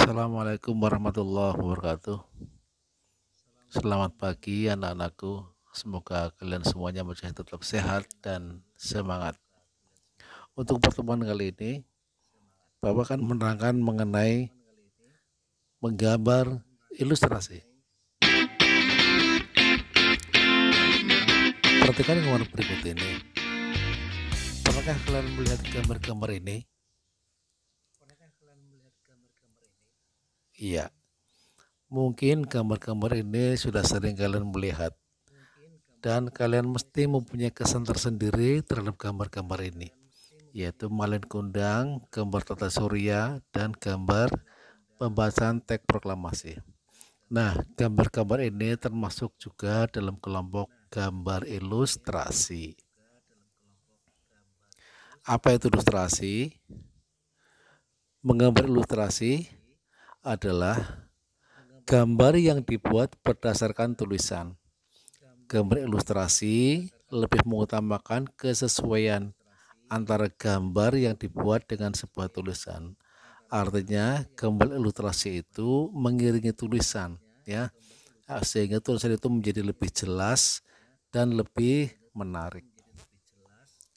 Assalamualaikum warahmatullahi wabarakatuh. Selamat pagi anak-anakku. Semoga kalian semuanya masih tetap sehat dan semangat. Untuk pertemuan kali ini, Bapak akan menerangkan mengenai menggambar ilustrasi. Perhatikan gambar berikut ini. Apakah kalian melihat gambar-gambar ini? Iya, mungkin gambar-gambar ini sudah sering kalian melihat dan kalian mesti mempunyai kesan tersendiri terhadap gambar-gambar ini, yaitu malin kundang, gambar tata surya, dan gambar pembacaan teks proklamasi. Nah, gambar-gambar ini termasuk juga dalam kelompok gambar ilustrasi. Apa itu ilustrasi? Menggambar ilustrasi adalah gambar yang dibuat berdasarkan tulisan. Gambar ilustrasi lebih mengutamakan kesesuaian antara gambar yang dibuat dengan sebuah tulisan. Artinya gambar ilustrasi itu mengiringi tulisan, ya, sehingga tulisan itu menjadi lebih jelas dan lebih menarik.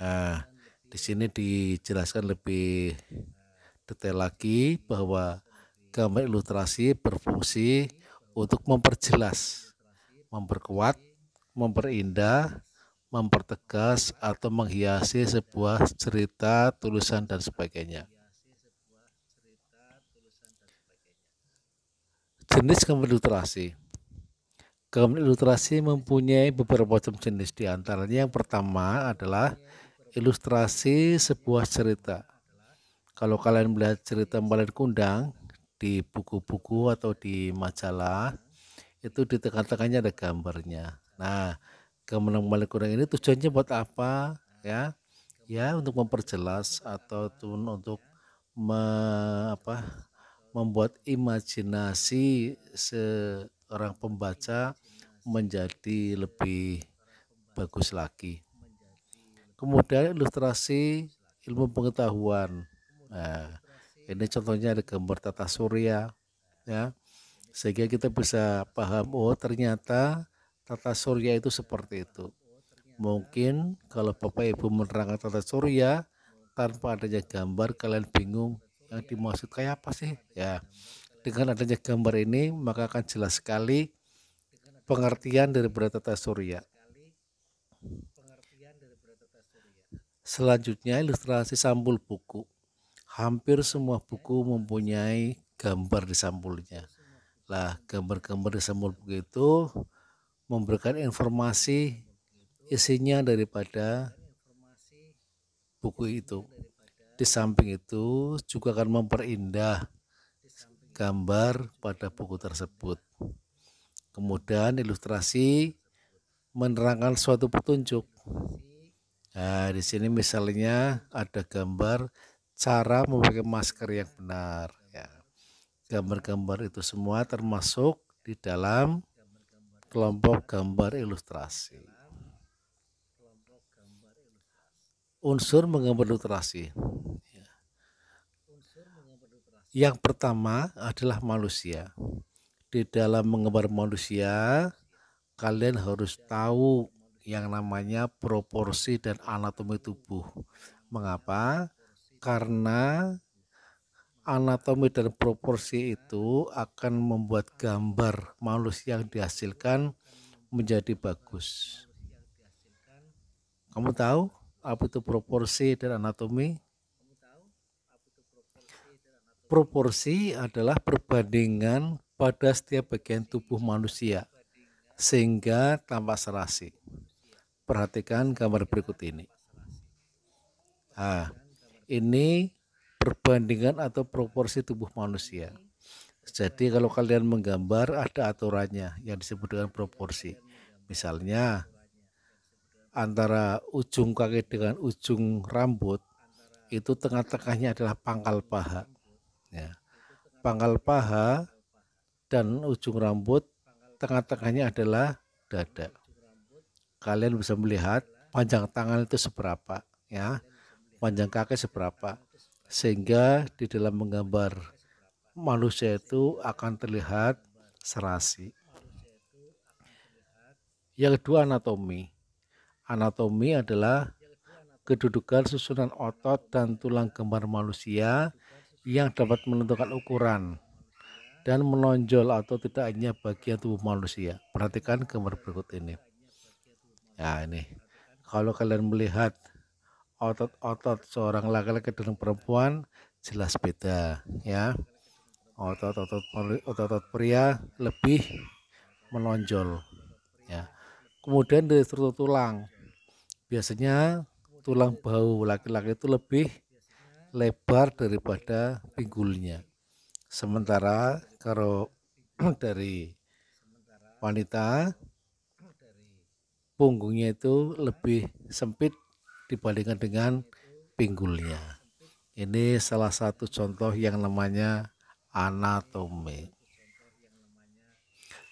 Nah, di sini dijelaskan lebih detail lagi bahwa gambar ilustrasi berfungsi untuk memperjelas, memperkuat, memperindah, mempertegas atau menghiasi sebuah cerita, tulisan, dan sebagainya. Jenis gambar ilustrasi. Gambar ilustrasi mempunyai beberapa macam jenis, di antaranya yang pertama adalah ilustrasi sebuah cerita. Kalau kalian melihat cerita malin kundang di buku-buku atau di majalah, itu di tengah-tengahnya ada gambarnya. Nah, gambar malin kundang ini tujuannya buat apa? Ya, untuk memperjelas atau untuk membuat imajinasi seorang pembaca menjadi lebih bagus lagi. Kemudian ilustrasi ilmu pengetahuan. Nah, ini contohnya ada gambar tata surya, ya, sehingga kita bisa paham, oh ternyata tata surya itu seperti itu. Mungkin kalau Bapak Ibu menerangkan tata surya tanpa adanya gambar, kalian bingung yang dimaksud kayak apa sih? Ya, dengan adanya gambar ini maka akan jelas sekali pengertian daripada tata surya. Selanjutnya ilustrasi sampul buku. Hampir semua buku mempunyai gambar di sampulnya. Lah, gambar-gambar di sampul buku itu memberikan informasi isinya daripada buku itu. Di samping itu juga akan memperindah gambar pada buku tersebut. Kemudian ilustrasi menerangkan suatu petunjuk. Nah, di sini misalnya ada gambar cara memakai masker yang benar. Ya. Gambar-gambar itu semua termasuk di dalam kelompok gambar ilustrasi. Unsur menggambar ilustrasi. Yang pertama adalah manusia. Di dalam menggambar manusia, kalian harus tahu yang namanya proporsi dan anatomi tubuh. Mengapa? Karena anatomi dan proporsi itu akan membuat gambar manusia yang dihasilkan menjadi bagus. Kamu tahu apa itu proporsi dan anatomi? Proporsi adalah perbandingan pada setiap bagian tubuh manusia sehingga tampak serasi. Perhatikan gambar berikut ini. Nah, ini perbandingan atau proporsi tubuh manusia. Jadi kalau kalian menggambar ada aturannya yang disebut dengan proporsi. Misalnya antara ujung kaki dengan ujung rambut itu tengah-tengahnya adalah pangkal paha. Ya. Pangkal paha dan ujung rambut tengah-tengahnya adalah dada. Kalian bisa melihat panjang tangan itu seberapa, ya, panjang kaki seberapa, sehingga di dalam menggambar manusia itu akan terlihat serasi. Yang kedua, anatomi. Anatomi adalah kedudukan susunan otot dan tulang gambar manusia yang dapat menentukan ukuran dan menonjol atau tidaknya bagian tubuh manusia. Perhatikan gambar berikut ini. Ya, ini. Kalau kalian melihat otot-otot seorang laki-laki dan perempuan jelas beda, ya. Otot-otot pria lebih menonjol, ya. Kemudian dari struktur tulang, biasanya tulang bahu laki-laki itu lebih lebar daripada pinggulnya. Sementara kalau dari wanita, punggungnya itu lebih sempit dibandingkan dengan pinggulnya. Ini salah satu contoh yang namanya anatomi.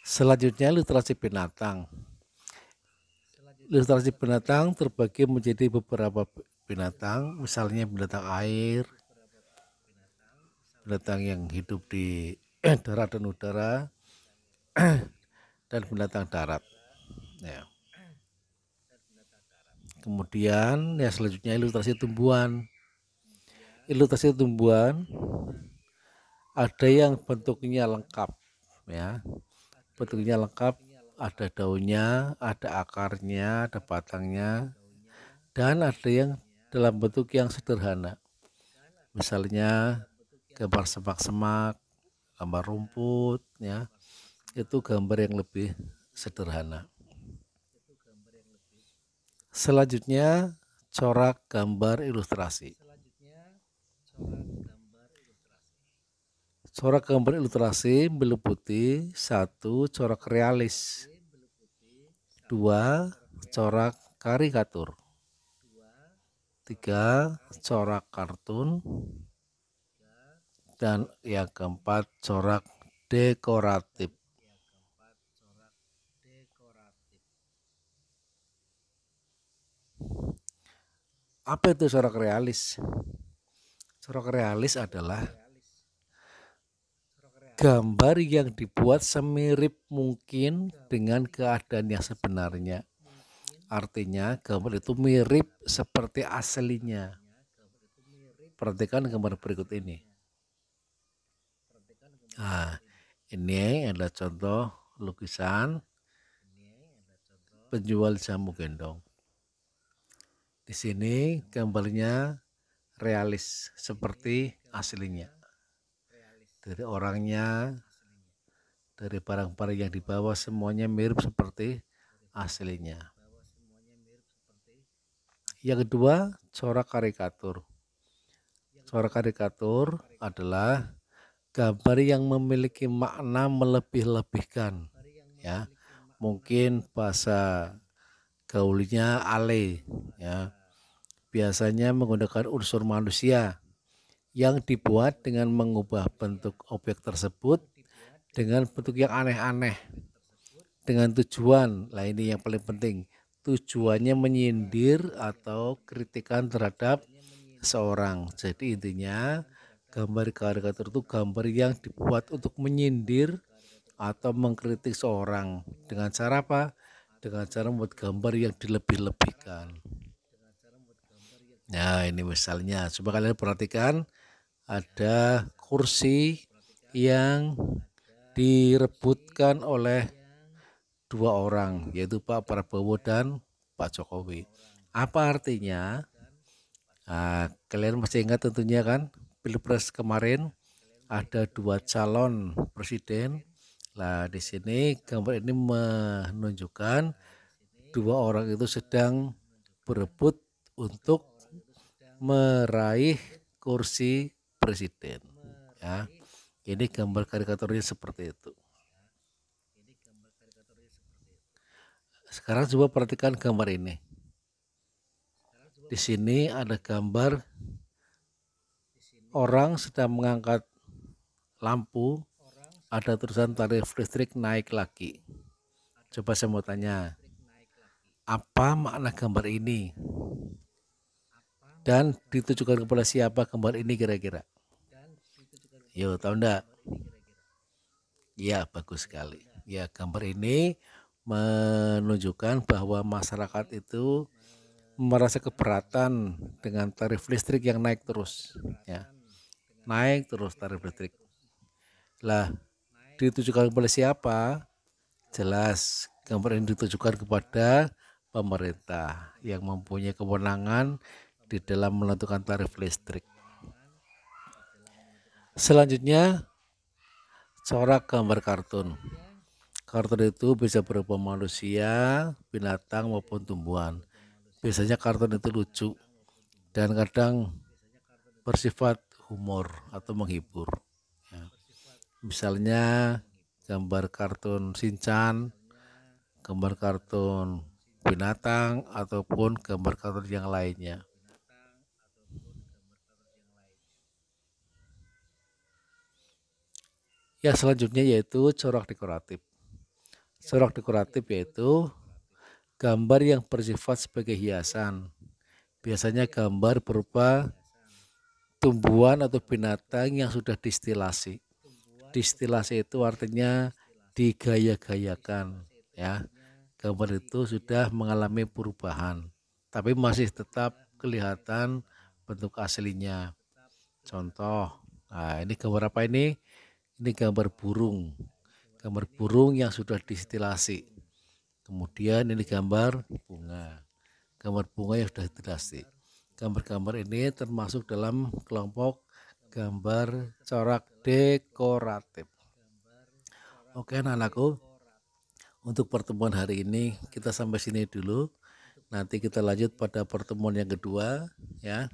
Selanjutnya, ilustrasi binatang. Ilustrasi binatang terbagi menjadi beberapa binatang, misalnya binatang air, binatang yang hidup di darat dan udara, dan binatang darat. Ya. Kemudian ya selanjutnya ilustrasi tumbuhan. Ilustrasi tumbuhan ada yang bentuknya lengkap, ya. Bentuknya lengkap, ada daunnya, ada akarnya, ada batangnya, dan ada yang dalam bentuk yang sederhana. Misalnya gambar semak-semak, gambar rumput, ya. Itu gambar yang lebih sederhana. Selanjutnya, corak gambar ilustrasi. Corak gambar ilustrasi meliputi 1. Corak realis, 2. Corak karikatur, 3. Corak kartun, dan yang keempat corak dekoratif. Apa itu corak realis? Corak realis adalah gambar yang dibuat semirip mungkin dengan keadaan yang sebenarnya. Artinya gambar itu mirip seperti aslinya. Perhatikan gambar berikut ini. Nah, ini adalah contoh lukisan penjual jamu gendong. Di sini gambarnya realis seperti aslinya. Dari orangnya, dari barang-barang yang dibawa semuanya mirip seperti aslinya. Yang kedua, corak karikatur. Corak karikatur adalah gambar yang memiliki makna melebih-lebihkan, ya. Mungkin bahasa gaulnya alay, ya. Biasanya menggunakan unsur manusia yang dibuat dengan mengubah bentuk objek tersebut dengan bentuk yang aneh-aneh dengan tujuan, lah ini yang paling penting, tujuannya menyindir atau kritikan terhadap seorang. Jadi intinya gambar karikatur itu gambar yang dibuat untuk menyindir atau mengkritik seorang. Dengan cara apa? Dengan cara membuat gambar yang dilebih-lebihkan. Nah, ini misalnya, coba kalian perhatikan, ada kursi yang direbutkan oleh 2 orang, yaitu Pak Prabowo dan Pak Jokowi. Apa artinya? Nah, kalian masih ingat tentunya kan, Pilpres kemarin ada 2 calon presiden. Nah, di sini gambar ini menunjukkan 2 orang itu sedang berebut untuk meraih kursi presiden, ya. Ini gambar karikaturnya seperti itu. Sekarang coba perhatikan gambar ini. Di sini ada gambar orang sedang mengangkat lampu, ada tulisan tarif listrik naik lagi. Coba saya mau tanya, apa makna gambar ini? Dan ditujukan kepada siapa gambar ini kira-kira? Yo, tahu enggak? Ya, bagus sekali. Ya, gambar ini menunjukkan bahwa masyarakat itu merasa keberatan dengan tarif listrik yang naik terus, ya, naik terus tarif listrik. Lah, ditujukan kepada siapa? Jelas, gambar ini ditujukan kepada pemerintah yang mempunyai kewenangan di dalam menentukan tarif listrik. Selanjutnya, corak gambar kartun. Kartun itu bisa berupa manusia, binatang maupun tumbuhan. Biasanya kartun itu lucu dan kadang bersifat humor atau menghibur. Ya. Misalnya gambar kartun Shinchan, gambar kartun binatang, ataupun gambar kartun yang lainnya. Yang selanjutnya yaitu corak dekoratif. Corak dekoratif yaitu gambar yang bersifat sebagai hiasan. Biasanya gambar berupa tumbuhan atau binatang yang sudah distilasi. Distilasi itu artinya digaya-gayakan, ya. Gambar itu sudah mengalami perubahan, tapi masih tetap kelihatan bentuk aslinya. Contoh, nah ini gambar apa ini? Ini gambar burung. Gambar burung yang sudah distilasi. Kemudian ini gambar bunga. Gambar bunga yang sudah distilasi. Gambar-gambar ini termasuk dalam kelompok gambar corak dekoratif. Oke anak-anakku, untuk pertemuan hari ini kita sampai sini dulu. Nanti kita lanjut pada pertemuan yang kedua, ya.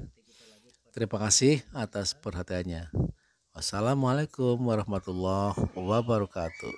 Terima kasih atas perhatiannya. Wassalamualaikum warahmatullahi wabarakatuh.